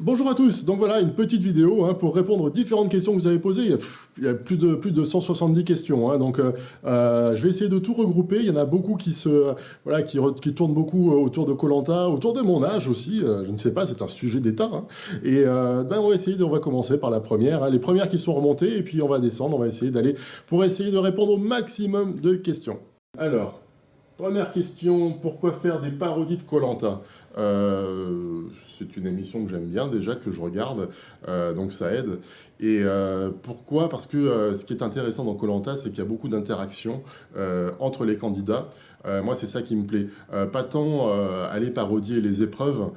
Bonjour à tous, donc voilà une petite vidéo pour répondre aux différentes questions que vous avez posées. Il y a plus de 170 questions, je vais essayer de tout regrouper. Il y en a beaucoup qui tournent beaucoup autour de koh autour de mon âge aussi, je ne sais pas, c'est un sujet d'état. On va commencer par la première, les premières qui sont remontées, et puis on va descendre, on va essayer d'aller pour essayer de répondre au maximum de questions. Alors, première question, pourquoi faire des parodies de koh c'est une émission que j'aime bien déjà, que je regarde, donc ça aide. Et pourquoi? Parce que ce qui est intéressant dans koh c'est qu'il y a beaucoup d'interactions entre les candidats. Moi, c'est ça qui me plaît. Pas tant aller parodier les épreuves.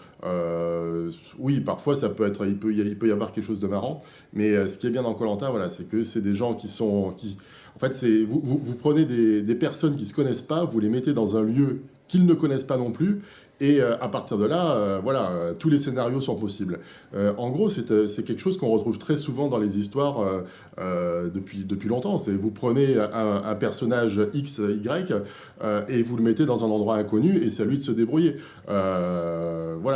Oui, parfois, il peut y avoir quelque chose de marrant. Mais ce qui est bien dans koh voilà, c'est que c'est des gens en fait, vous prenez des personnes qui ne se connaissent pas, vous les mettez dans un lieu qu'ils ne connaissent pas non plus, et à partir de là, tous les scénarios sont possibles. En gros, c'est quelque chose qu'on retrouve très souvent dans les histoires depuis longtemps. Vous prenez un personnage X, Y, et vous le mettez dans un endroit inconnu, et c'est à lui de se débrouiller.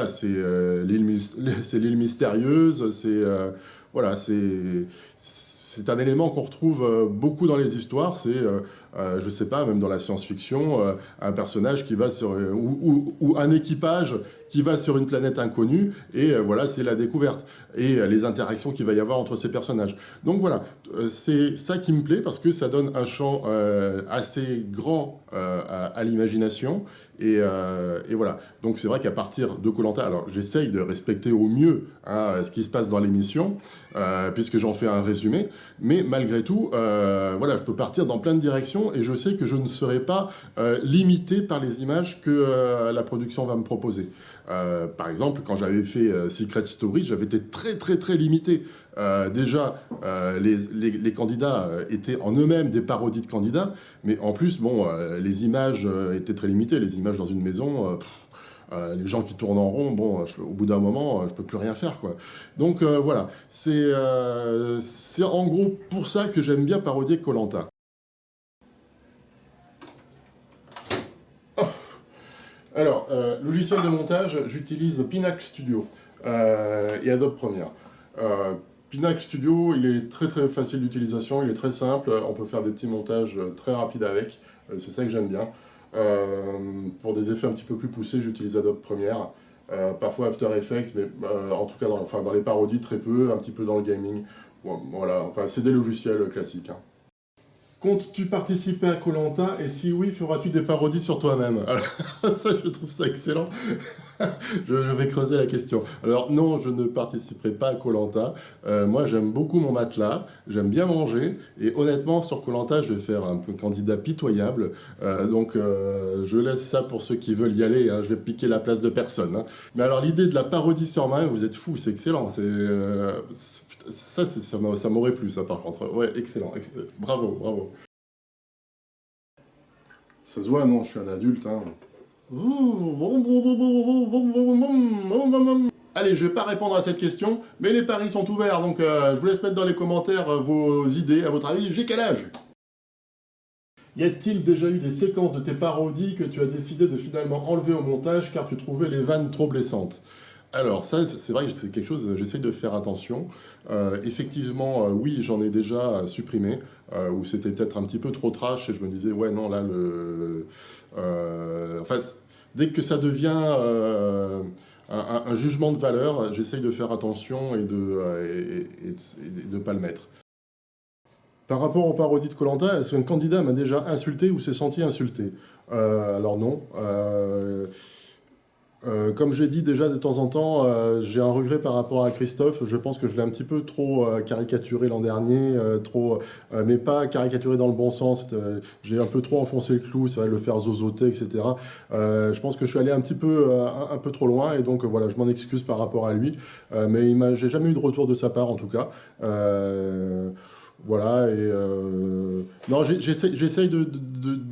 C'est l'île mystérieuse, c'est un élément qu'on retrouve beaucoup dans les histoires, je sais pas, même dans la science-fiction, un personnage qui va ou un équipage qui va sur une planète inconnue, et c'est la découverte, et les interactions qu'il va y avoir entre ces personnages. Donc voilà, c'est ça qui me plaît, parce que ça donne un champ assez grand à l'imagination, et voilà. Donc c'est vrai qu'à partir de koh alors j'essaye de respecter au mieux ce qui se passe dans l'émission, puisque j'en fais un résumé, mais malgré tout, je peux partir dans plein de directions, et je sais que je ne serai pas limité par les images que la production va me proposer. Par exemple, quand j'avais fait Secret Story, j'avais été très très très limité. Les candidats étaient en eux-mêmes des parodies de candidats, mais en plus, les images étaient très limitées. Les images dans une maison, les gens qui tournent en rond, au bout d'un moment, je peux plus rien faire, quoi. Donc voilà, c'est en gros pour ça que j'aime bien parodier koh Alors, logiciel de montage, j'utilise Pinac Studio et Adobe Premiere. Pinac Studio, il est très très facile d'utilisation, il est très simple, on peut faire des petits montages très rapides avec, c'est ça que j'aime bien. Pour des effets un petit peu plus poussés, j'utilise Adobe Premiere, parfois After Effects, mais en tout cas dans les parodies très peu, un petit peu dans le gaming. Voilà, enfin c'est des logiciels classiques. Comptes-tu participer à koh et si oui, feras-tu des parodies sur toi-même? Alors, ça, je trouve ça excellent. Je vais creuser la question. Alors non, je ne participerai pas à koh moi, j'aime beaucoup mon matelas, j'aime bien manger, et honnêtement, sur koh je vais faire un peu candidat pitoyable. Je laisse ça pour ceux qui veulent y aller, hein, je vais piquer la place de personne. Hein. Mais alors, l'idée de la parodie sur moi, vous êtes fous, c'est excellent. Ça m'aurait plu, ça, par contre. Ouais, excellent. Bravo, bravo. Ça se voit, non, je suis un adulte, hein. Allez, je vais pas répondre à cette question, mais les paris sont ouverts, donc je vous laisse mettre dans les commentaires vos idées. À votre avis, j'ai quel âge? Y a-t-il déjà eu des séquences de tes parodies que tu as décidé de finalement enlever au montage car tu trouvais les vannes trop blessantes? Alors ça, c'est vrai que c'est quelque chose, j'essaye de faire attention. Effectivement, oui, j'en ai déjà supprimé, où c'était peut-être un petit peu trop trash, et je me disais, ouais, non, là, dès que ça devient un jugement de valeur, j'essaye de faire attention et de pas le mettre. Par rapport aux parodies de koh est-ce qu'un candidat m'a déjà insulté ou s'est senti insulté? Alors non. Comme j'ai dit déjà de temps en temps, j'ai un regret par rapport à Christophe. Je pense que je l'ai un petit peu trop caricaturé l'an dernier, mais pas caricaturé dans le bon sens. J'ai un peu trop enfoncé le clou, ça va le faire zozoter, etc. Je pense que je suis allé un peu trop loin, et donc voilà, je m'en excuse par rapport à lui. J'ai jamais eu de retour de sa part en tout cas. Voilà, non, j'essaye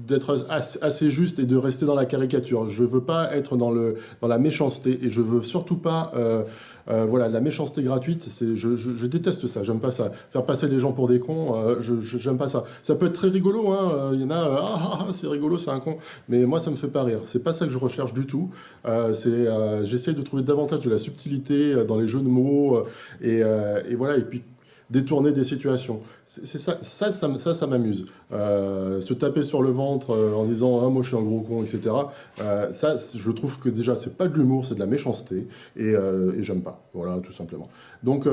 d'être assez juste et de rester dans la caricature. Je veux pas être dans dans la méchanceté, et je veux surtout pas, voilà, la méchanceté gratuite, je déteste ça, j'aime pas ça. Faire passer les gens pour des cons, j'aime pas ça. Ça peut être très rigolo, hein, il y en a, c'est rigolo, c'est un con, mais moi ça me fait pas rire. C'est pas ça que je recherche du tout. J'essaye de trouver davantage de la subtilité dans les jeux de mots, et voilà, et puis détourner des situations. C'est ça, ça m'amuse. Se taper sur le ventre en disant ah, moi je suis un gros con, etc. Ça, je trouve que déjà c'est pas de l'humour, c'est de la méchanceté et j'aime pas. Voilà, tout simplement. Donc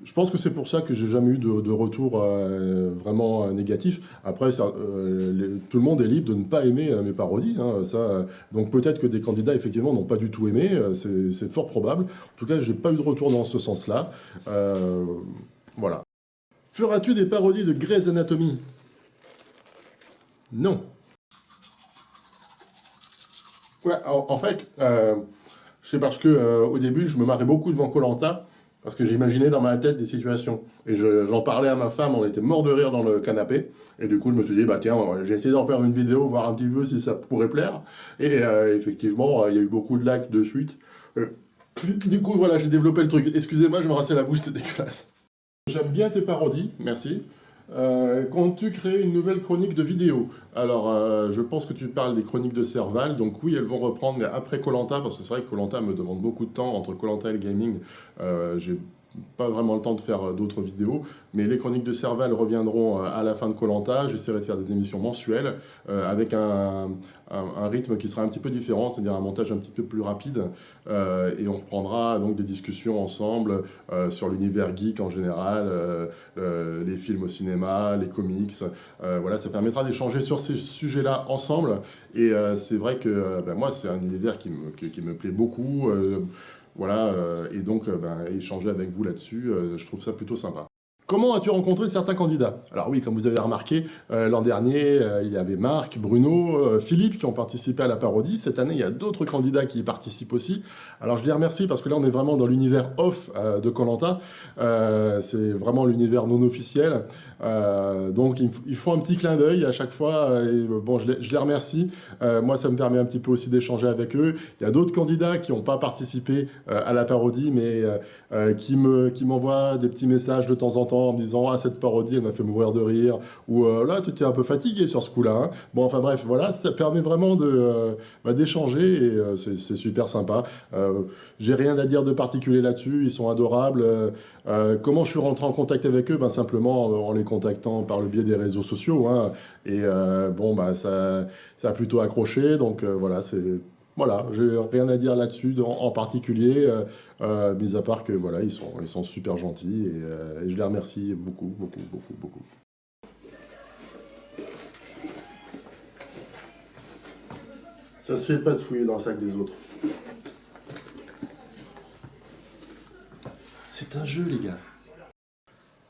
je pense que c'est pour ça que j'ai jamais eu de retour vraiment négatif. Après, tout le monde est libre de ne pas aimer mes parodies. Hein, donc peut-être que des candidats, effectivement, n'ont pas du tout aimé. C'est fort probable. En tout cas, j'ai pas eu de retour dans ce sens-là. Voilà. Feras-tu des parodies de Grey's Anatomy? Non. Ouais, en fait, c'est parce que au début, je me marrais beaucoup devant koh, parce que j'imaginais dans ma tête des situations. Et j'en parlais à ma femme, on était mort de rire dans le canapé. Et du coup, je me suis dit, bah tiens, j'ai essayé d'en faire une vidéo, voir un petit peu si ça pourrait plaire. Et effectivement, il y a eu beaucoup de likes de suite. Du coup, voilà, j'ai développé le truc. Excusez-moi, je me rassais la bouche, c'était dégueulasse. J'aime bien tes parodies, merci. Comptes-tu créer une nouvelle chronique de vidéo? Alors, je pense que tu parles des chroniques de Serval, donc oui, elles vont reprendre, mais après koh, parce que c'est vrai que koh me demande beaucoup de temps, entre koh et le gaming, j'ai pas vraiment le temps de faire d'autres vidéos, mais les chroniques de Serval reviendront à la fin de koh. J'essaierai de faire des émissions mensuelles, avec un rythme qui sera un petit peu différent, c'est-à-dire un montage un petit peu plus rapide, et on reprendra donc des discussions ensemble sur l'univers geek en général, les films au cinéma, les comics, voilà, ça permettra d'échanger sur ces sujets-là ensemble, et c'est vrai que moi c'est un univers qui me plaît beaucoup, voilà, et donc échanger avec vous là-dessus, je trouve ça plutôt sympa. Comment as-tu rencontré certains candidats? Alors oui, comme vous avez remarqué, l'an dernier, il y avait Marc, Bruno, Philippe qui ont participé à la parodie. Cette année, il y a d'autres candidats qui y participent aussi. Alors je les remercie parce que là, on est vraiment dans l'univers off de koh. C'est vraiment l'univers non officiel. Donc ils font un petit clin d'œil à chaque fois. Et, bon, je les remercie. Moi, ça me permet un petit peu aussi d'échanger avec eux. Il y a d'autres candidats qui n'ont pas participé à la parodie, mais qui m'envoient des petits messages de temps en temps en me disant ah cette parodie elle m'a fait mourir de rire, ou là tu étais un peu fatigué sur ce coup-là, hein. Bon enfin bref, voilà, ça permet vraiment d'échanger, et c'est super sympa. J'ai rien à dire de particulier là-dessus, ils sont adorables. Comment je suis rentré en contact avec eux? Ben simplement en les contactant par le biais des réseaux sociaux, hein. Et bon bah ça a plutôt accroché, donc voilà, j'ai rien à dire là-dessus en particulier, mis à part que voilà, ils sont super gentils, et je les remercie beaucoup, beaucoup, beaucoup, beaucoup. Ça se fait pas de fouiller dans le sac des autres. C'est un jeu, les gars.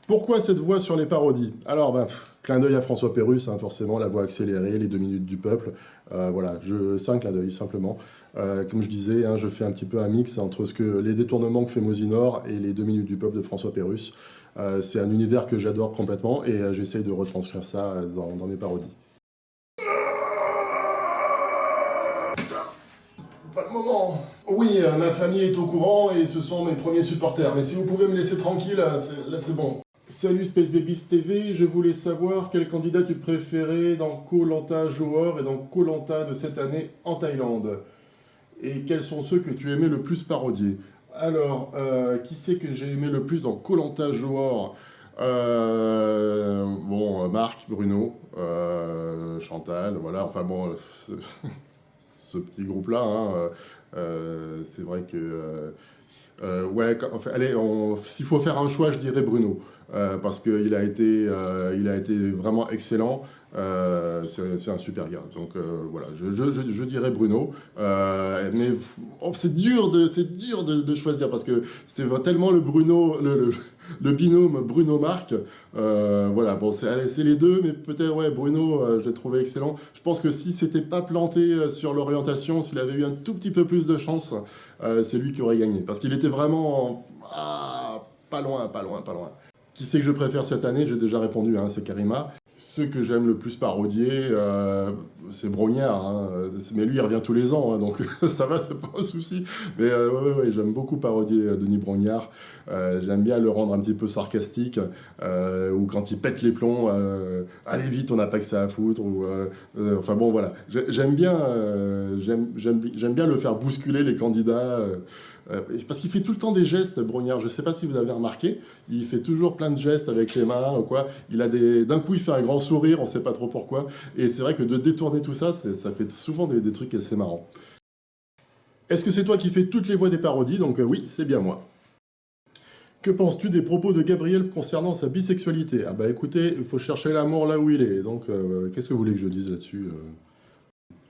Pourquoi cette voix sur les parodies? Alors, clin d'œil à François Pérusse, hein, forcément, la voix accélérée, les 2 minutes du peuple. Voilà, c'est un clin d'œil, simplement. Comme je disais, hein, je fais un petit peu un mix entre les détournements que fait Mosinor et les 2 minutes du peuple de François Pérusse. C'est un univers que j'adore complètement, et j'essaye de retranscrire ça dans mes parodies. Pas le moment. Oui, ma famille est au courant et ce sont mes premiers supporters. Mais si vous pouvez me laisser tranquille, là c'est bon. Salut Space Babies TV, je voulais savoir quel candidat tu préférais dans koh Johor et dans koh de cette année en Thaïlande. Et quels sont ceux que tu aimais le plus parodier? Alors, qui c'est que j'ai aimé le plus dans koh Johor? Bon, Marc, Bruno, Chantal, voilà, enfin bon, ce petit groupe-là, hein, c'est vrai que... ouais, enfin, allez, s'il faut faire un choix, je dirais Bruno, parce qu'il a été vraiment excellent. C'est un super gars, donc voilà, je dirais Bruno, mais c'est dur de choisir, parce que c'est tellement le binôme Bruno-Marc, voilà, bon, c'est les deux, mais peut-être, ouais, Bruno, je l'ai trouvé excellent. Je pense que si s'était pas planté sur l'orientation, s'il avait eu un tout petit peu plus de chance, c'est lui qui aurait gagné, parce qu'il était vraiment pas loin. Qui c'est que je préfère cette année? J'ai déjà répondu, hein, c'est Karima. ceux que j'aime le plus parodier, c'est Brognard, hein. Mais lui il revient tous les ans, hein, donc ça va, c'est pas un souci. Mais ouais, j'aime beaucoup parodier Denis Brognard. J'aime bien le rendre un petit peu sarcastique, ou quand il pète les plombs, allez vite, on n'a pas que ça à foutre, ou, enfin bon voilà, j'aime bien le faire bousculer les candidats, parce qu'il fait tout le temps des gestes, Brognard, je sais pas si vous avez remarqué, il fait toujours plein de gestes avec les mains, ou quoi, d'un coup il fait un grand sourire, on sait pas trop pourquoi, et c'est vrai que de détourner tout ça, ça fait souvent des trucs assez marrants. Est-ce que c'est toi qui fais toutes les voix des parodies? Donc oui, c'est bien moi. Que penses-tu des propos de Gabriel concernant sa bisexualité? Ah bah écoutez, il faut chercher l'amour là où il est, donc qu'est-ce que vous voulez que je dise là-dessus?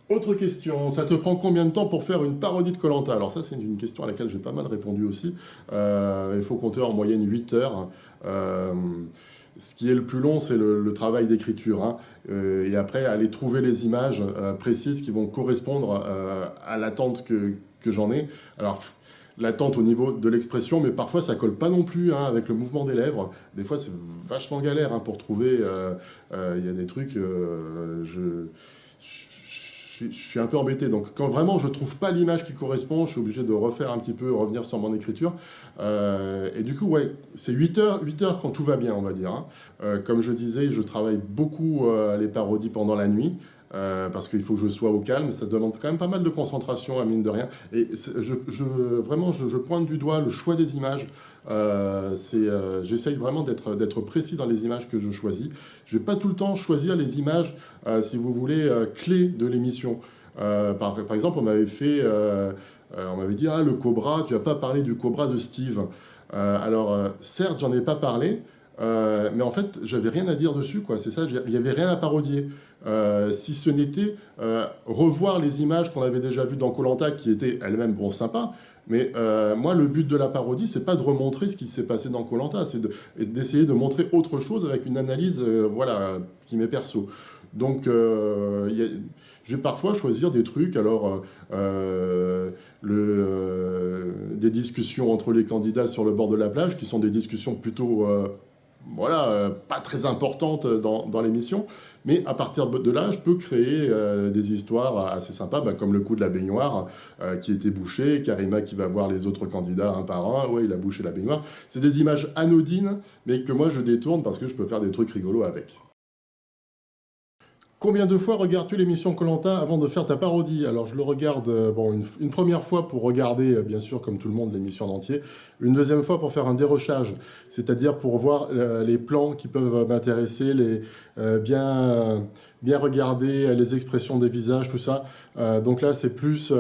Autre question, ça te prend combien de temps pour faire une parodie de koh? Alors ça c'est une question à laquelle j'ai pas mal répondu aussi. Il faut compter en moyenne 8 heures. Ce qui est le plus long, c'est le travail d'écriture, hein. Et après, aller trouver les images précises qui vont correspondre à l'attente que j'en ai. Alors, l'attente au niveau de l'expression, mais parfois ça colle pas non plus, hein, avec le mouvement des lèvres. Des fois, c'est vachement galère, hein, pour trouver. Il y a des trucs, je suis un peu embêté. Donc, quand vraiment je trouve pas l'image qui correspond, je suis obligé de refaire un petit peu, revenir sur mon écriture. Et du coup, ouais, c'est 8 heures quand tout va bien, on va dire, hein. Comme je disais, je travaille beaucoup les parodies pendant la nuit. Parce qu'il faut que je sois au calme, ça demande quand même pas mal de concentration, à mine de rien. Et vraiment, je pointe du doigt le choix des images. J'essaye vraiment d'être précis dans les images que je choisis. Je vais pas tout le temps choisir les images, si vous voulez, clés de l'émission. Par exemple, on m'avait dit, ah, le Cobra, tu vas pas parler du Cobra de Steve. Certes, j'en ai pas parlé, mais en fait, j'avais rien à dire dessus, quoi. C'est ça, il n'y avait rien à parodier. Si ce n'était revoir les images qu'on avait déjà vues dans koh, qui étaient elles-mêmes, bon, sympas, mais moi, le but de la parodie, c'est pas de remontrer ce qui s'est passé dans koh, c'est d'essayer de montrer autre chose avec une analyse, voilà, qui m'est perso. Donc, je vais parfois choisir des trucs, des discussions entre les candidats sur le bord de la plage, qui sont des discussions plutôt, voilà, pas très importantes dans l'émission, mais à partir de là, je peux créer des histoires assez sympas, comme le coup de la baignoire qui était bouchée, Karima qui va voir les autres candidats un par un, ouais, il a bouché la baignoire. C'est des images anodines, mais que moi je détourne parce que je peux faire des trucs rigolos avec. Combien de fois regardes-tu l'émission koh avant de faire ta parodie? Alors je le regarde une première fois pour regarder, bien sûr, comme tout le monde, l'émission en entier. Une deuxième fois pour faire un dérochage, c'est-à-dire pour voir les plans qui peuvent m'intéresser, bien regarder les expressions des visages, tout ça. Donc là, c'est plus,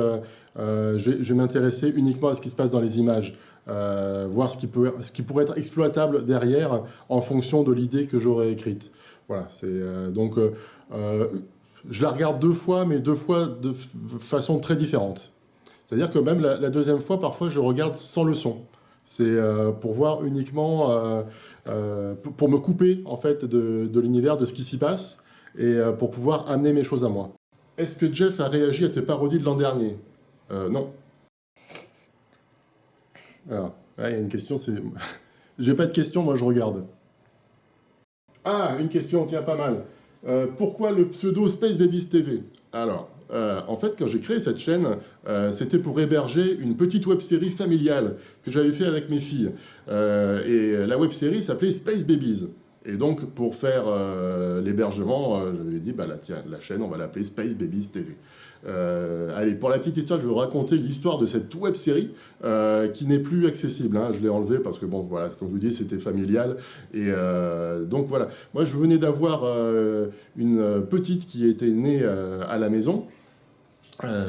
je vais m'intéresser uniquement à ce qui se passe dans les images. Voir ce qui pourrait être exploitable derrière en fonction de l'idée que j'aurais écrite. Voilà, je la regarde 2 fois, mais 2 fois de façon très différente. C'est-à-dire que même la deuxième fois, parfois, je regarde sans le son. C'est pour voir uniquement, pour me couper en fait de l'univers, de ce qui s'y passe, et pour pouvoir amener mes choses à moi. Est-ce que Jeff a réagi à tes parodies de l'an dernier? Non. Alors, il y a une question, c'est... J'ai pas de question, moi je regarde. Ah, une question, tiens, pas mal. Pourquoi le pseudo Space Babies TV? Alors, en fait, quand j'ai créé cette chaîne, c'était pour héberger une petite web-série familiale que j'avais fait avec mes filles. Et la web-série s'appelait Space Babies. Et donc, pour faire l'hébergement, j'avais dit, tiens, la chaîne, on va l'appeler Space Babies TV. Allez, pour la petite histoire, je vais vous raconter l'histoire de cette web-série qui n'est plus accessible, hein. Je l'ai enlevée parce que, bon, voilà, comme je vous dis, c'était familial. Et donc, voilà. Moi, je venais d'avoir une petite qui était née à la maison,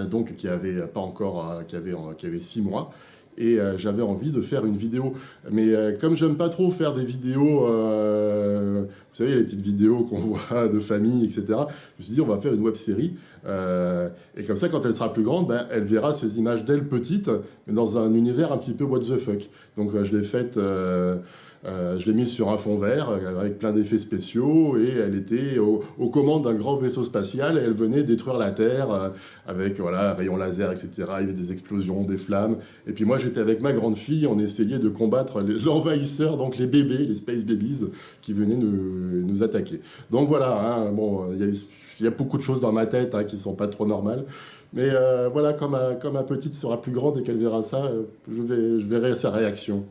donc qui avait pas encore, qui avait 6 mois. Et j'avais envie de faire une vidéo. Mais comme j'aime pas trop faire des vidéos, vous savez, les petites vidéos qu'on voit de famille, etc., je me suis dit, on va faire une web-série. Et comme ça, quand elle sera plus grande, ben, elle verra ces images d'elle petite, mais dans un univers un petit peu what the fuck. Donc je l'ai faite, je l'ai mise sur un fond vert avec plein d'effets spéciaux et elle était aux commandes d'un grand vaisseau spatial et elle venait détruire la Terre avec voilà, rayons laser, etc. Il y avait des explosions, des flammes. Et puis moi j'étais avec ma grande fille, on essayait de combattre l'envahisseur, donc les bébés, les Space Babies, qui venaient nous attaquer. Donc voilà, hein, bon, il y a beaucoup de choses dans ma tête hein, qui ne sont pas trop normales. Mais voilà, quand ma petite sera plus grande et qu'elle verra ça, je verrai sa réaction.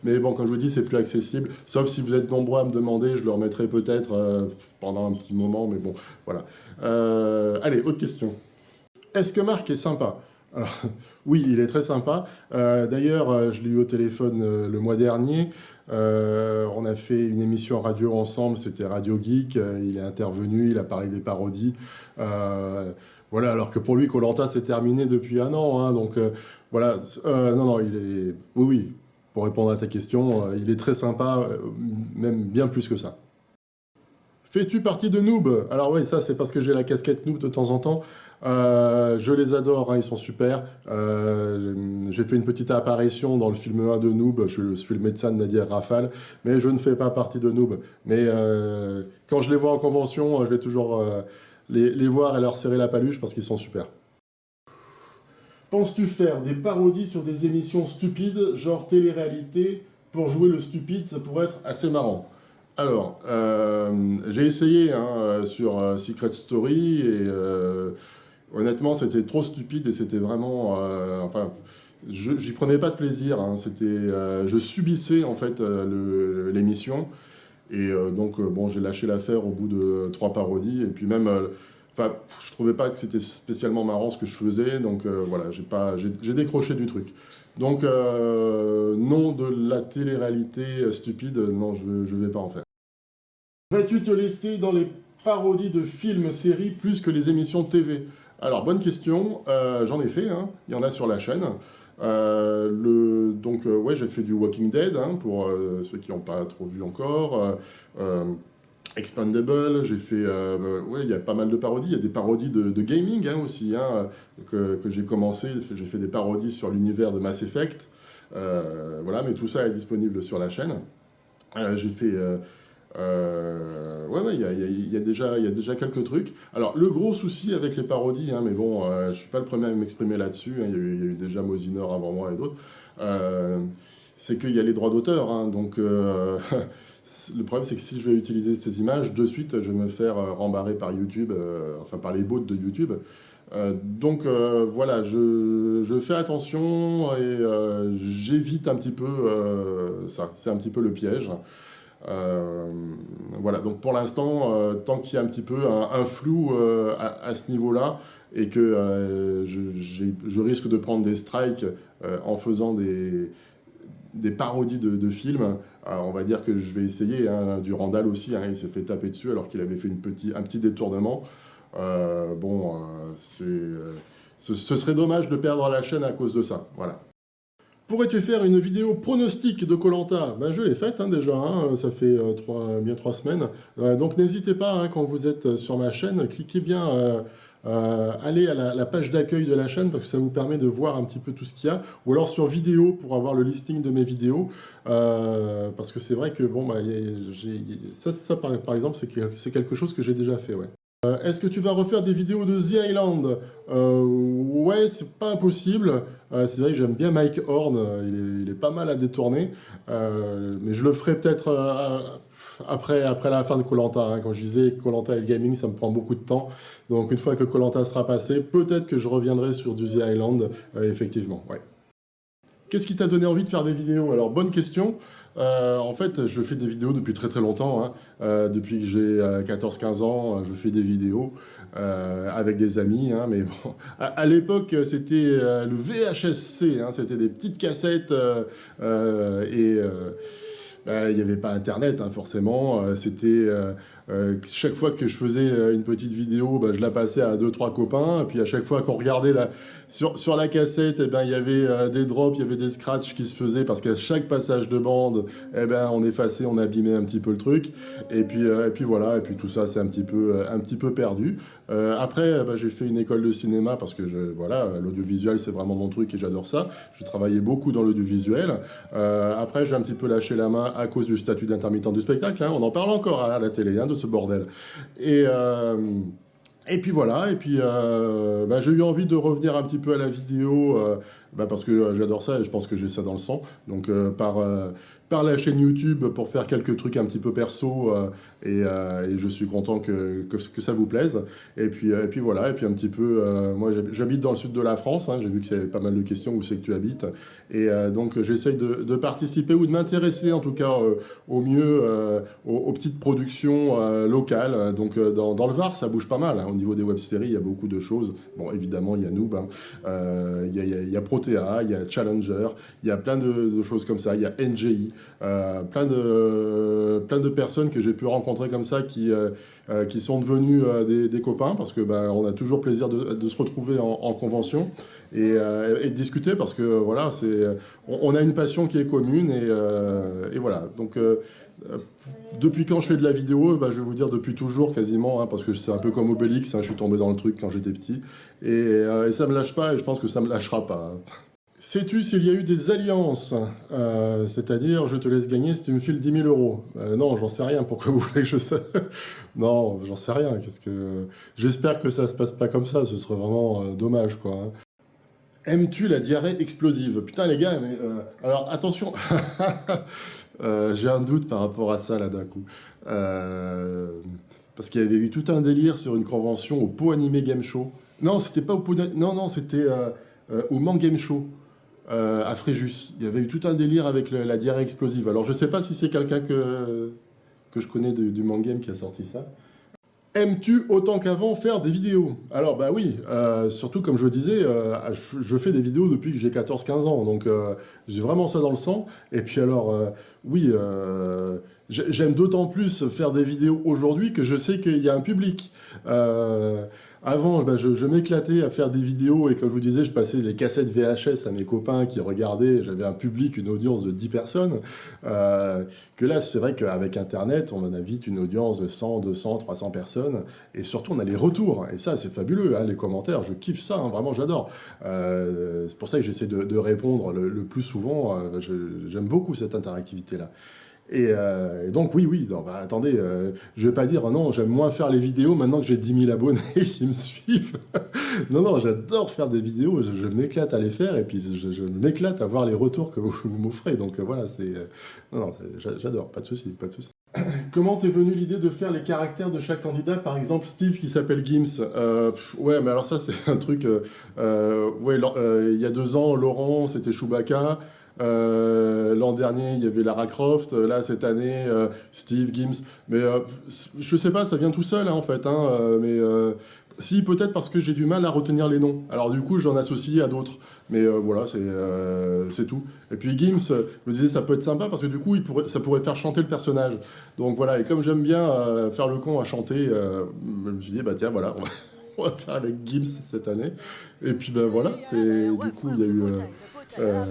Mais bon, comme je vous dis, c'est plus accessible. Sauf si vous êtes nombreux à me demander, je le remettrai peut-être pendant un petit moment. Mais bon, voilà. Allez, autre question. Est-ce que Marc est sympa? Alors, oui, il est très sympa. D'ailleurs, je l'ai eu au téléphone le mois dernier. On a fait une émission radio ensemble, c'était Radio Geek. Il est intervenu, il a parlé des parodies. Voilà, alors que pour lui, koh c'est terminé depuis un an. Hein, donc voilà, non, non, il est... Oui, oui, pour répondre à ta question, il est très sympa, même bien plus que ça. Fais-tu partie de Noob? Alors oui, ça c'est parce que j'ai la casquette Noob de temps en temps. Je les adore, hein, ils sont super. J'ai fait une petite apparition dans le film 1 de Noob, je suis le médecin de Nadir Rafal, mais je ne fais pas partie de Noob. Mais quand je les vois en convention, je vais toujours les voir et leur serrer la paluche parce qu'ils sont super. Penses-tu faire des parodies sur des émissions stupides, genre télé-réalité, pour jouer le stupide, ça pourrait être assez marrant? Alors, j'ai essayé hein, sur Secret Story et honnêtement c'était trop stupide et c'était vraiment... enfin, j'y prenais pas de plaisir, hein, c'était, je subissais en fait l'émission et donc bon j'ai lâché l'affaire au bout de 3 parodies et puis même... enfin, je trouvais pas que c'était spécialement marrant ce que je faisais, donc voilà, j'ai décroché du truc. Donc non, de la télé-réalité stupide, non, je vais pas en faire. Vas-tu te laisser dans les parodies de films, séries, plus que les émissions TV? Alors, bonne question. J'en ai fait, hein. Il y en a sur la chaîne. Donc, ouais, j'ai fait du Walking Dead, hein, pour ceux qui n'ont pas trop vu encore. Expandable, j'ai fait... ouais, il y a pas mal de parodies. Il y a des parodies de gaming hein, aussi, hein, que j'ai commencé. J'ai fait des parodies sur l'univers de Mass Effect. Voilà, mais tout ça est disponible sur la chaîne. J'ai fait... ouais, ouais, il y a déjà quelques trucs. Alors, le gros souci avec les parodies, hein, mais bon, je suis pas le premier à m'exprimer là-dessus, hein, il y a eu déjà Mosinor avant moi et d'autres, c'est qu'il y a les droits d'auteur, hein, donc le problème c'est que si je vais utiliser ces images, de suite, je vais me faire rembarrer par YouTube, enfin par les bots de YouTube. Donc voilà, je fais attention et j'évite un petit peu ça, c'est un petit peu le piège. Voilà, donc pour l'instant, tant qu'il y a un petit peu un flou à ce niveau-là, et que je risque de prendre des strikes en faisant des parodies de films, on va dire que je vais essayer, hein, du Randall aussi, hein, il s'est fait taper dessus alors qu'il avait fait un petit détournement. Bon, ce serait dommage de perdre la chaîne à cause de ça, voilà. Pourrais-tu faire une vidéo pronostic de koh? Ben, je l'ai faite hein, déjà, hein, ça fait bien 3 semaines. Donc n'hésitez pas, hein, quand vous êtes sur ma chaîne, cliquez bien, allez à la page d'accueil de la chaîne parce que ça vous permet de voir un petit peu tout ce qu'il y a. Ou alors sur vidéo pour avoir le listing de mes vidéos. Parce que c'est vrai que bon, bah, ça par exemple, c'est quelque chose que j'ai déjà fait, ouais. Est-ce que tu vas refaire des vidéos de The Island? Ouais, c'est pas impossible. C'est vrai que j'aime bien Mike Horn, il est pas mal à détourner. Mais je le ferai peut-être après la fin de koh. Hein. Quand je disais koh et le gaming, ça me prend beaucoup de temps. Donc une fois que koh sera passé, peut-être que je reviendrai sur du The Island, effectivement. Ouais. Qu'est-ce qui t'a donné envie de faire des vidéos? Alors, bonne question. En fait, je fais des vidéos depuis très très longtemps. Hein. Depuis que j'ai 14-15 ans, je fais des vidéos avec des amis. Hein, mais bon, à l'époque, c'était le VHS-C. Hein, c'était des petites cassettes et il n'y avait pas Internet, hein, forcément. C'était chaque fois que je faisais une petite vidéo, bah, je la passais à deux trois copains. Et puis à chaque fois qu'on regardait sur la cassette, eh ben, il y avait des drops, il y avait des scratchs qui se faisaient parce qu'à chaque passage de bande, eh ben, on effaçait, on abîmait un petit peu le truc. Et puis voilà, et puis tout ça, c'est un petit peu perdu. Après, bah, j'ai fait une école de cinéma parce que voilà, l'audiovisuel, c'est vraiment mon truc et j'adore ça. J'ai travaillé beaucoup dans l'audiovisuel. Après, j'ai un petit peu lâché la main à cause du statut d'intermittent du spectacle. Hein. On en parle encore à la télé, hein, de ce bordel. Et, euh, et puis voilà, et puis bah, j'ai eu envie de revenir un petit peu à la vidéo bah, parce que j'adore ça et je pense que j'ai ça dans le sang. Donc par la chaîne YouTube pour faire quelques trucs un petit peu perso et je suis content que ça vous plaise. Et puis voilà, et puis un petit peu, moi j'habite dans le sud de la France, hein, j'ai vu qu'il y avait pas mal de questions où c'est que tu habites. Et donc j'essaye de participer ou de m'intéresser en tout cas au mieux aux petites productions locales. Donc dans le Var, ça bouge pas mal. Hein. Au niveau des web-séries, il y a beaucoup de choses. Bon, évidemment, il y a Noob, hein. Il y a Protea, il y a Challenger, il y a plein de choses comme ça. Il y a NGI, plein de personnes que j'ai pu rencontrer comme ça qui sont devenus des copains parce que bah, on a toujours plaisir de se retrouver en convention et de discuter parce que voilà, on a une passion qui est commune et voilà. Donc depuis quand je fais de la vidéo, bah, je vais vous dire depuis toujours quasiment, hein, parce que c'est un peu comme Obélix, hein, je suis tombé dans le truc quand j'étais petit, et ça me lâche pas, et je pense que ça me lâchera pas. Sais-tu s'il y a eu des alliances? C'est-à-dire, je te laisse gagner si tu me files 10 000 euros. Non, j'en sais rien, pourquoi vous voulez que je sache? Non, j'en sais rien, J'espère que ça se passe pas comme ça, ce serait vraiment dommage, quoi. Hein. Aimes-tu la diarrhée explosive? Putain, les gars, mais... alors, attention. J'ai un doute par rapport à ça, là, d'un coup. Parce qu'il y avait eu tout un délire sur une convention au Pau Animé Game Show. Non, c'était pas au Pau... Non, non, c'était au Man Game Show, à Fréjus. Il y avait eu tout un délire avec la diarrhée explosive. Alors, je sais pas si c'est quelqu'un que je connais du Man Game qui a sorti ça. Aimes-tu autant qu'avant faire des vidéos? Alors bah oui, surtout comme je le disais, je fais des vidéos depuis que j'ai 14-15 ans, donc j'ai vraiment ça dans le sang. Et puis alors, oui, j'aime d'autant plus faire des vidéos aujourd'hui que je sais qu'il y a un public. Avant, bah, je m'éclatais à faire des vidéos et comme je vous disais, je passais les cassettes VHS à mes copains qui regardaient, j'avais un public, une audience de 10 personnes. Que là, c'est vrai qu'avec Internet, on en a vite une audience de 100, 200, 300 personnes. Et surtout, on a les retours. Et ça, c'est fabuleux, hein, les commentaires. Je kiffe ça, hein, vraiment, j'adore. C'est pour ça que j'essaie de répondre le plus souvent. J'aime beaucoup cette interactivité-là. Et donc, oui, non, bah, attendez, je vais pas dire, oh non, j'aime moins faire les vidéos maintenant que j'ai 10 000 abonnés qui me suivent. Non, non, j'adore faire des vidéos, je m'éclate à les faire, et puis je m'éclate à voir les retours que vous m'offrez. Donc voilà, non, non, j'adore, pas de souci, pas de souci. Comment t'es venue l'idée de faire les caractères de chaque candidat? Par exemple, Steve qui s'appelle Gims. Ouais, mais alors ça, c'est un truc... ouais, il y a 2 ans, Laurent, c'était Chewbacca. L'an dernier, il y avait Lara Croft. Là, cette année, Steve, Gims. Mais je sais pas, ça vient tout seul, hein, en fait. Hein, si, peut-être parce que j'ai du mal à retenir les noms. Alors du coup, j'en associe à d'autres. Mais voilà, c'est tout. Et puis Gims, je me disais, ça peut être sympa parce que du coup, ça pourrait faire chanter le personnage. Donc voilà, et comme j'aime bien faire le con à chanter, je me suis dit, bah tiens, voilà, on va faire avec Gims cette année. Et puis ben voilà, du coup, il y a eu... euh,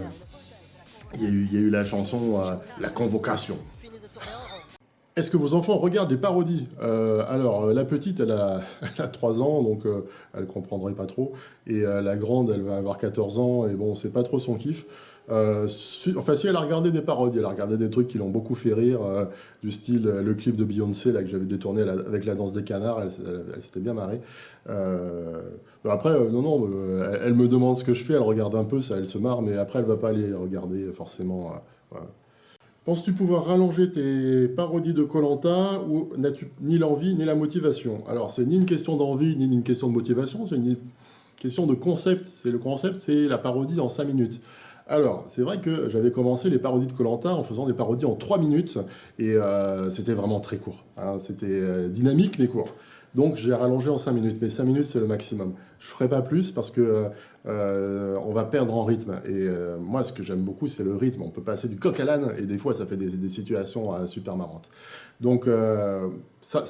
il y a eu la chanson La Convocation. Est-ce que vos enfants regardent des parodies? Alors, la petite, elle a 3 ans, donc elle comprendrait pas trop. Et la grande, elle va avoir 14 ans, et bon, c'est pas trop son kiff. Enfin, si elle a regardé des parodies, elle a regardé des trucs qui l'ont beaucoup fait rire, du style le clip de Beyoncé là, que j'avais détourné avec la danse des canards, elle s'était bien marrée. Après, non, non, elle me demande ce que je fais, elle regarde un peu, ça, elle se marre, mais après, elle va pas aller regarder forcément. Voilà. Penses-tu pouvoir rallonger tes parodies de koh ou n'as-tu ni l'envie ni la motivation? Alors, c'est ni une question d'envie ni une question de motivation, c'est une question de concept. Le concept, c'est la parodie en 5 minutes. Alors, c'est vrai que j'avais commencé les parodies de koh en faisant des parodies en 3 minutes, et c'était vraiment très court. Hein, c'était dynamique, mais court. Donc j'ai rallongé en 5 minutes, mais 5 minutes c'est le maximum. Je ne ferai pas plus parce que on va perdre en rythme. Et moi ce que j'aime beaucoup c'est le rythme. On peut passer du coq à l'âne et des fois ça fait des situations super marrantes. Donc ça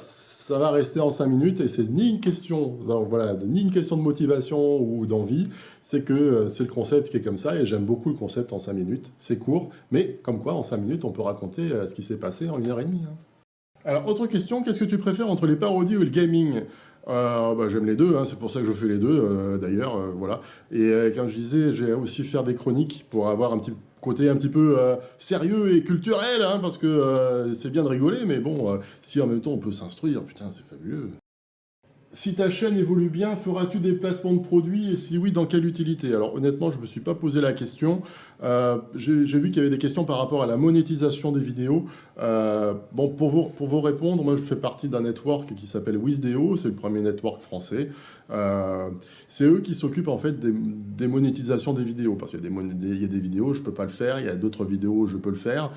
va rester en 5 minutes et c'est ni une question, voilà, ni une question de motivation ou d'envie, c'est que c'est le concept qui est comme ça et j'aime beaucoup le concept en 5 minutes. C'est court, mais comme quoi en 5 minutes on peut raconter ce qui s'est passé en 1 heure et demie. Hein. Alors, autre question, qu'est-ce que tu préfères entre les parodies ou le gaming? J'aime les deux, hein, c'est pour ça que je fais les deux, d'ailleurs, voilà. Et comme je disais, j'ai aussi faire des chroniques pour avoir un petit côté un petit peu sérieux et culturel, hein, parce que c'est bien de rigoler, mais bon, si en même temps on peut s'instruire, putain, c'est fabuleux. Si ta chaîne évolue bien, feras-tu des placements de produits et si oui, dans quelle utilité? Alors honnêtement, je ne me suis pas posé la question. J'ai vu qu'il y avait des questions par rapport à la monétisation des vidéos. Bon, pour vous répondre, moi je fais partie d'un network qui s'appelle Wisdeo, c'est le premier network français. C'est eux qui s'occupent en fait des monétisations des vidéos, parce qu'il y a des vidéos, je ne peux pas le faire, il y a d'autres vidéos, je peux le faire.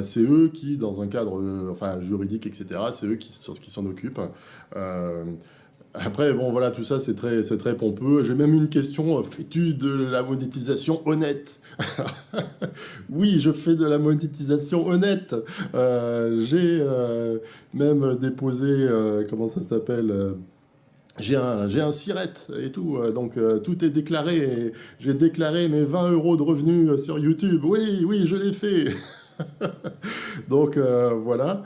C'est eux qui, dans un cadre enfin, juridique, etc., c'est eux qui s'en occupent. Après, bon, voilà, tout ça, c'est très pompeux. J'ai même une question, fais-tu de la monétisation honnête? Oui, je fais de la monétisation honnête. J'ai même déposé, comment ça s'appelle j'ai un SIRET et tout, donc tout est déclaré. Et j'ai déclaré mes 20 euros de revenus sur YouTube. Oui, oui, je l'ai fait. Donc voilà.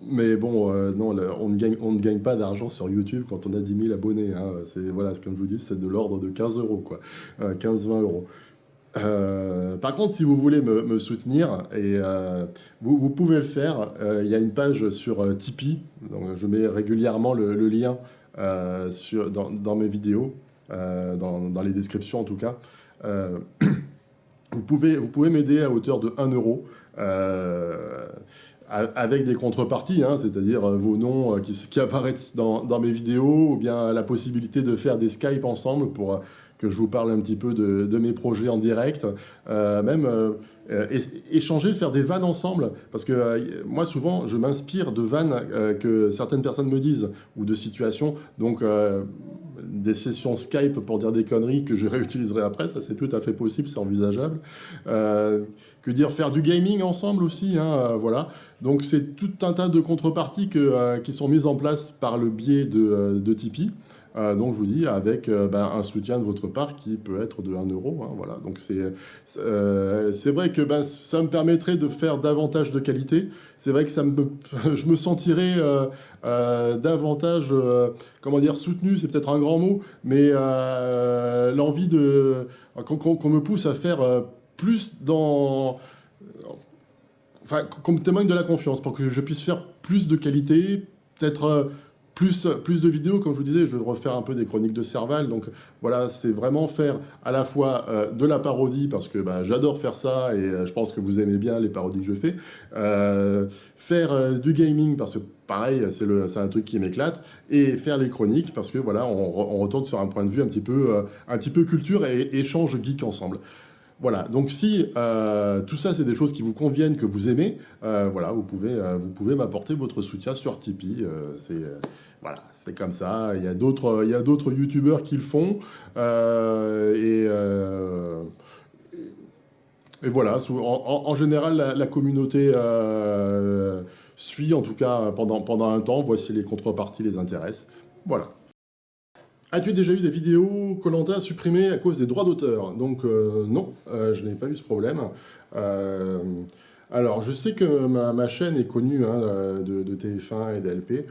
Mais bon, non, on ne gagne pas d'argent sur YouTube quand on a 10 000 abonnés. Hein. Voilà, comme je vous dis, c'est de l'ordre de 15 euros, quoi. 15-20 euros. Par contre, si vous voulez me soutenir, et vous pouvez le faire, il y a une page sur Tipeee, donc je mets régulièrement le lien dans mes vidéos, dans les descriptions en tout cas. Vous pouvez m'aider à hauteur de 1 euro. Avec des contreparties, hein, c'est-à-dire vos noms qui apparaissent dans mes vidéos, ou bien la possibilité de faire des Skype ensemble pour que je vous parle un petit peu de mes projets en direct, même échanger, faire des vannes ensemble, parce que moi souvent je m'inspire de vannes que certaines personnes me disent, ou de situations, donc des sessions Skype pour dire des conneries que je réutiliserai après, ça c'est tout à fait possible, c'est envisageable. Que dire, faire du gaming ensemble aussi, hein, voilà. Donc c'est tout un tas de contreparties qui sont mises en place par le biais de Tipeee. Donc je vous dis, avec un soutien de votre part qui peut être de 1 euro. Hein, voilà. Donc c'est vrai que ça me permettrait de faire davantage de qualité. C'est vrai que je me sentirais davantage, comment dire, soutenu, c'est peut-être un grand mot, mais l'envie qu'on me pousse à faire plus dans... Enfin, qu'on me témoigne de la confiance pour que je puisse faire plus de qualité, peut-être plus de vidéos, comme je vous disais, je vais refaire un peu des chroniques de Serval, donc voilà, c'est vraiment faire à la fois de la parodie, parce que j'adore faire ça, et je pense que vous aimez bien les parodies que je fais, faire du gaming, parce que pareil, c'est un truc qui m'éclate, et faire les chroniques, parce que voilà, on retourne sur un point de vue un petit peu culture et échange geek ensemble. Voilà, donc si tout ça c'est des choses qui vous conviennent, que vous aimez, voilà, vous pouvez m'apporter votre soutien sur Tipeee. Voilà, c'est comme ça. Il y a d'autres youtubeurs qui le font. Et voilà, en général, la communauté suit, en tout cas pendant un temps. Voici les contreparties les intéressent. Voilà. As-tu déjà eu des vidéos Koh-Lanta supprimées à cause des droits d'auteur? Donc non, je n'ai pas eu ce problème. Alors, je sais que ma chaîne est connue hein, de TF1 et d'LP.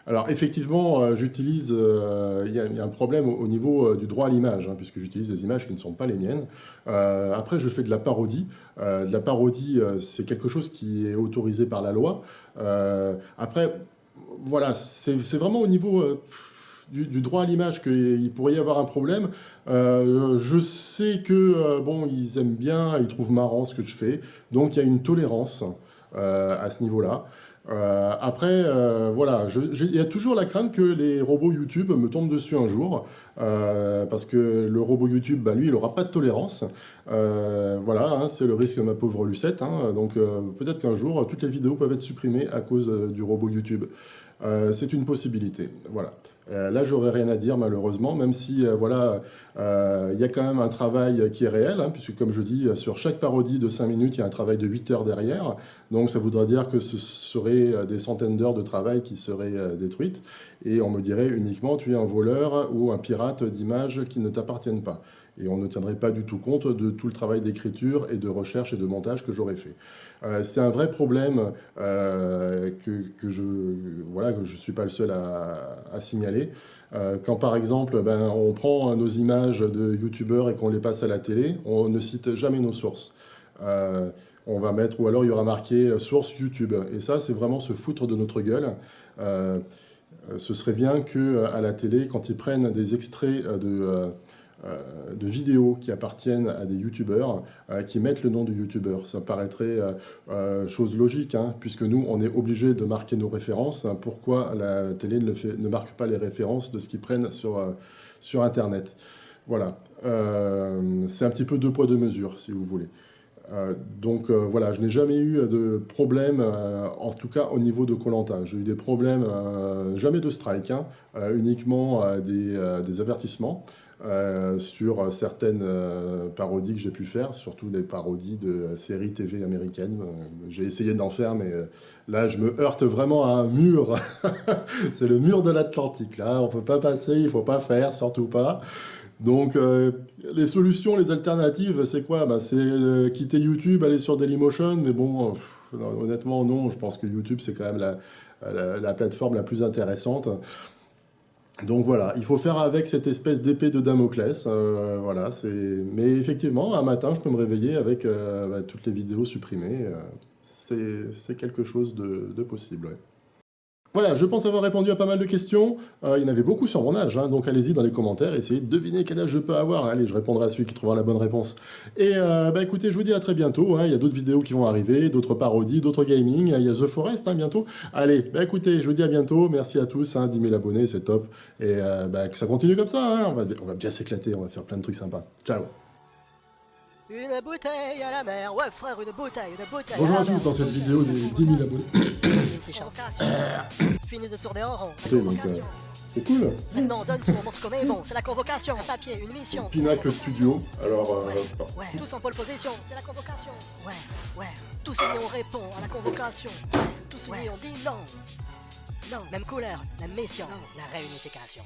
Alors effectivement, j'utilise, il y a un problème au niveau du droit à l'image, hein, puisque j'utilise des images qui ne sont pas les miennes. Après, je fais de la parodie. De la parodie, c'est quelque chose qui est autorisé par la loi. Après, voilà, c'est vraiment au niveau du droit à l'image qu'il pourrait y avoir un problème. Je sais que, bon, ils aiment bien, ils trouvent marrant ce que je fais, donc il y a une tolérance à ce niveau-là. Après, voilà, il y a toujours la crainte que les robots YouTube me tombent dessus un jour, parce que le robot YouTube, bah, lui, il n'aura pas de tolérance. Voilà, hein, c'est le risque de ma pauvre Lucette, hein. Donc peut-être qu'un jour, toutes les vidéos peuvent être supprimées à cause du robot YouTube. C'est une possibilité, voilà. Là, j'aurais rien à dire malheureusement, même si voilà, il y a quand même un travail qui est réel, hein, puisque comme je dis, sur chaque parodie de 5 minutes, il y a un travail de 8 heures derrière. Donc ça voudrait dire que ce serait des centaines d'heures de travail qui seraient détruites. Et on me dirait uniquement, tu es un voleur ou un pirate d'images qui ne t'appartiennent pas. Et on ne tiendrait pas du tout compte de tout le travail d'écriture et de recherche et de montage que j'aurais fait. C'est un vrai problème que je voilà, que je suis pas le seul à signaler. Quand par exemple ben, on prend nos images de youtubeurs et qu'on les passe à la télé, on ne cite jamais nos sources. On va mettre, ou alors il y aura marqué source YouTube. Et ça, c'est vraiment se foutre de notre gueule. Ce serait bien que à la télé, quand ils prennent des extraits de vidéos qui appartiennent à des youtubeurs, qui mettent le nom du youtubeur. Ça paraîtrait chose logique, hein, puisque nous, on est obligé de marquer nos références. Pourquoi la télé ne marque pas les références de ce qu'ils prennent sur Internet? Voilà. C'est un petit peu deux poids, deux mesures, si vous voulez. Donc voilà, je n'ai jamais eu de problème, en tout cas au niveau de koh. J'ai eu des problèmes, jamais de strike, hein, uniquement des avertissements sur certaines parodies que j'ai pu faire, surtout des parodies de séries TV américaines. J'ai essayé d'en faire, mais là je me heurte vraiment à un mur. C'est le mur de l'Atlantique, là, on peut pas passer, il faut pas faire, surtout pas. Donc, les solutions, les alternatives, c'est quoi? Bah, c'est quitter YouTube, aller sur Dailymotion, mais bon, non, honnêtement, non, je pense que YouTube, c'est quand même la plateforme la plus intéressante. Donc voilà, il faut faire avec cette espèce d'épée de Damoclès, voilà, mais effectivement, un matin, je peux me réveiller avec bah, toutes les vidéos supprimées, c'est quelque chose de possible, ouais. Voilà, je pense avoir répondu à pas mal de questions. Il y en avait beaucoup sur mon âge, hein, donc allez-y dans les commentaires, essayez de deviner quel âge je peux avoir. Allez, je répondrai à celui qui trouvera la bonne réponse. Et bah écoutez, je vous dis à très bientôt, hein. Il y a d'autres vidéos qui vont arriver, d'autres parodies, d'autres gaming. Il y a The Forest hein, bientôt. Allez, bah écoutez, je vous dis à bientôt. Merci à tous, hein, 10 000 abonnés, c'est top. Et bah, que ça continue comme ça, hein. On va bien s'éclater, on va faire plein de trucs sympas. Ciao. Une bouteille à la mer, ouais frère, une bouteille Bonjour à à la mer. tous dans cette vidéo des 10 000 abonnés. C'est chiant. Fini de tourner en rond, la Donc, convocation. c'est cool. Maintenant donne tout, on montre qu'on est bon, c'est la convocation. Un papier, une mission. Pinacle Studio. Alors, Ouais, tous en pole position, c'est la convocation. Ouais, tous unis on répond à la convocation. Tous unis on dit non. Non, même couleur, même mission, la réunification.